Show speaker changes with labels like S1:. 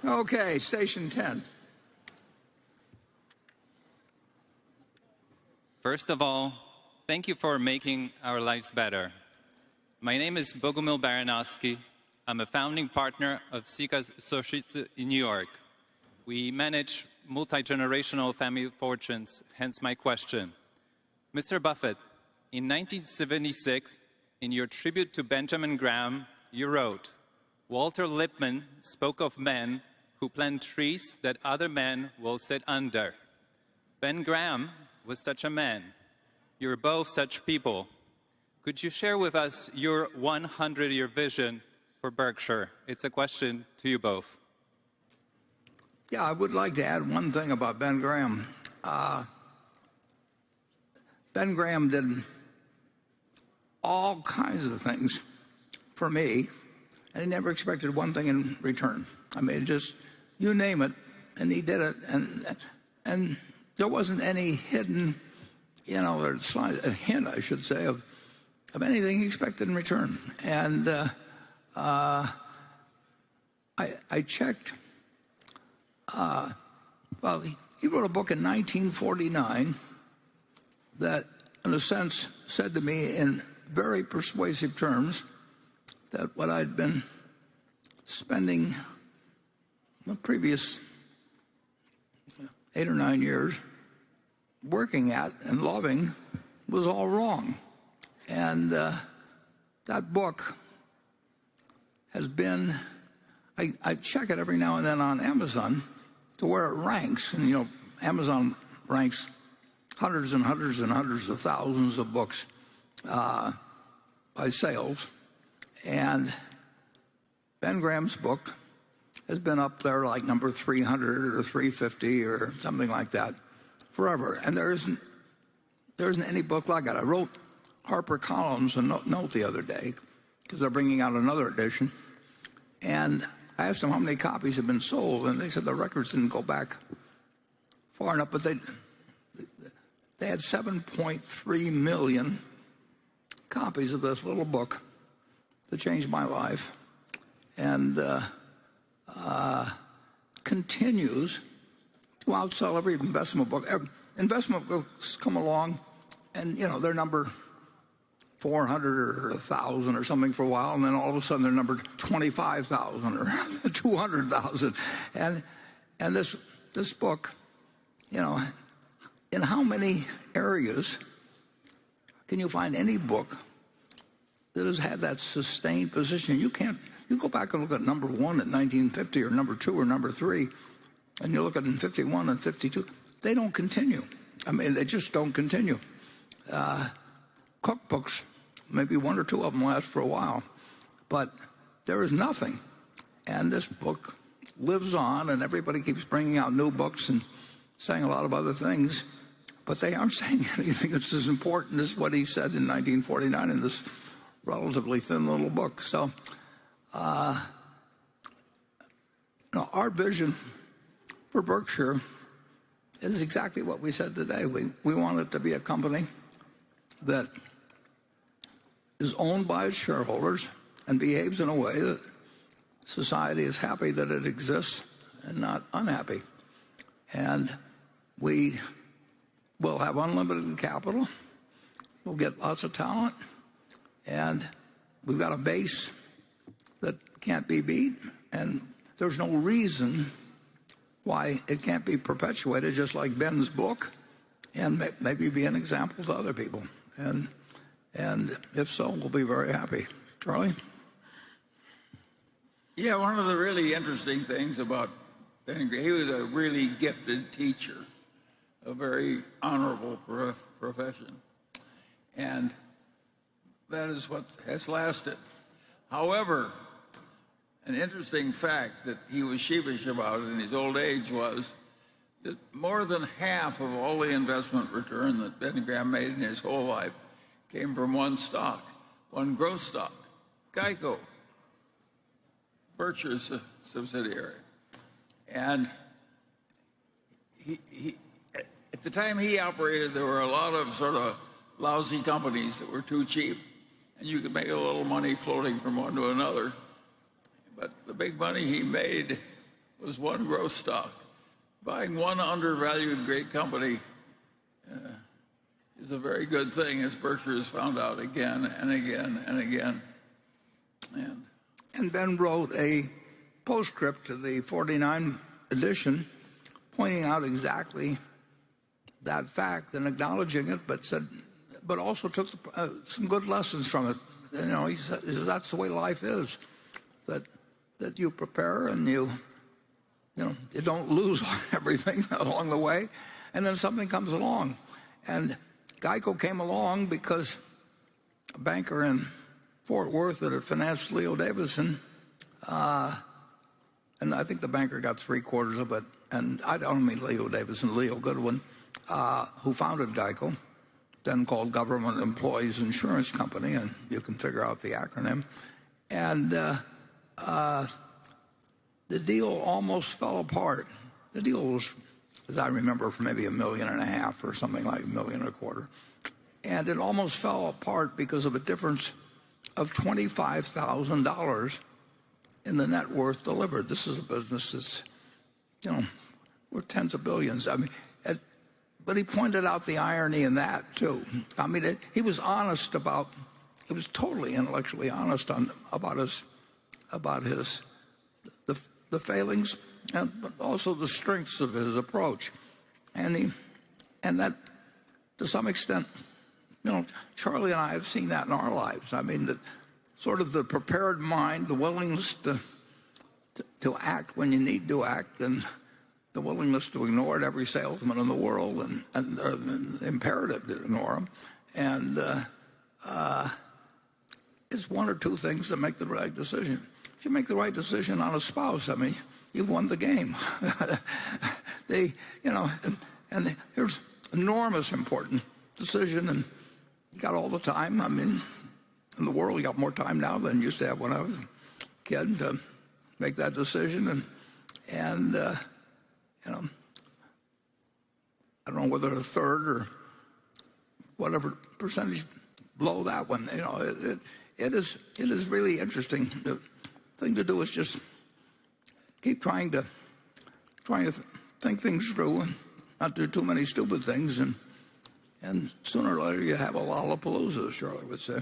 S1: Okay, station 10.
S2: First of all, thank you for making our lives better. My name is Bogumil Baranowski. I'm a founding partner of Sikas Associates in New York. We manage multi-generational family fortunes, hence my question. Mr. Buffett, in 1976, in your tribute to Benjamin Graham, you wrote, Walter Lippmann spoke of men who plant trees that other men will sit under. Ben Graham was such a man. You're both such people. Could you share with us your 100-year vision for Berkshire? It's a question to you both.
S1: Yeah, I would like to add one thing about Ben Graham. Ben Graham did all kinds of things for me, and he never expected one thing in return. I mean, just, you name it, and he did it. And there wasn't any hidden, or a hint, I should say, of anything he expected in return. And I checked. Well, he wrote a book in 1949 that, in a sense, said to me in very persuasive terms that what I'd been spending the previous 8 or 9 years working at and loving was all wrong. And that book has been, I check it every now and then on Amazon to where it ranks. And, Amazon ranks hundreds and hundreds and hundreds of thousands of books by sales. And Ben Graham's book has been up there like number 300 or 350 or something like that forever. And there isn't any book like it. I wrote HarperCollins a note the other day because they're bringing out another edition. And I asked them how many copies have been sold, and they said the records didn't go back far enough, but they had 7.3 million copies of this little book that changed my life, and continues to outsell every investment book. Investment books come along, and they're number 400 or 1,000 or something for a while, and then all of a sudden they're numbered 25,000 or 200,000. And this book, in how many areas can you find any book that has had that sustained position? You go back and look at number 1 at 1950 or number 2 or number 3, and you look at in 51 and 52, they don't continue. I mean, they just don't continue. Cookbooks, maybe 1 or 2 of them last for a while, but there is nothing. And this book lives on, and everybody keeps bringing out new books and saying a lot of other things, but they aren't saying anything that's as important as what he said in 1949 in this relatively thin little book. So, our vision for Berkshire is exactly what we said today. We want it to be a company that is owned by its shareholders and behaves in a way that society is happy that it exists and not unhappy. And we will have unlimited capital. We'll get lots of talent. And we've got a base that can't be beat. And there's no reason why it can't be perpetuated, just like Ben's book, and maybe be an example to other people. And if so, we'll be very happy. Charlie?
S3: Yeah, one of the really interesting things about Ben Graham, he was a really gifted teacher, a very honorable profession. And that is what has lasted. However, an interesting fact that he was sheepish about in his old age was that more than half of all the investment return that Ben Graham made in his whole life came from one stock, one growth stock, Geico, Berkshire's subsidiary. And at the time he operated, there were a lot of sort of lousy companies that were too cheap, and you could make a little money floating from one to another. but the big money he made was one growth stock. Buying one undervalued great company is a very good thing, as Berkshire has found out again and again and again.
S1: And Ben wrote a postscript to the 49 edition pointing out exactly that fact and acknowledging it, but also took some good lessons from it. You know, he said that's the way life is, that you prepare and you don't lose everything along the way, and then something comes along. And Geico came along because a banker in Fort Worth that had financed Leo Davidson, and I think the banker got 3/4 of it, and I don't mean Leo Davidson, Leo Goodwin, who founded Geico, then called Government Employees Insurance Company, and you can figure out the acronym. And the deal almost fell apart. The deal was, as I remember, for maybe $1.5 million or something like $1.25 million. And it almost fell apart because of a difference of $25,000 in the net worth delivered. This is a business that's, worth tens of billions. I mean, but he pointed out the irony in that too. I mean, he was honest about. He was totally intellectually honest about the failings, but also the strengths of his approach, and that to some extent, Charlie and I have seen that in our lives. I mean, that sort of the prepared mind, the willingness to act when you need to act, and the willingness to ignore it, every salesman in the world, and the imperative to ignore them, and it's one or two things that make the right decision. If you make the right decision on a spouse, I mean, you've won the game. And here's enormous important decision, and you got all the time. I mean, in the world, you got more time now than you used to have when I was a kid to make that decision, and I don't know whether a third or whatever percentage below that one. It is really interesting. The thing to do is just keep trying to think things through and not do too many stupid things, and sooner or later you have a Lollapalooza, as Charlie would say.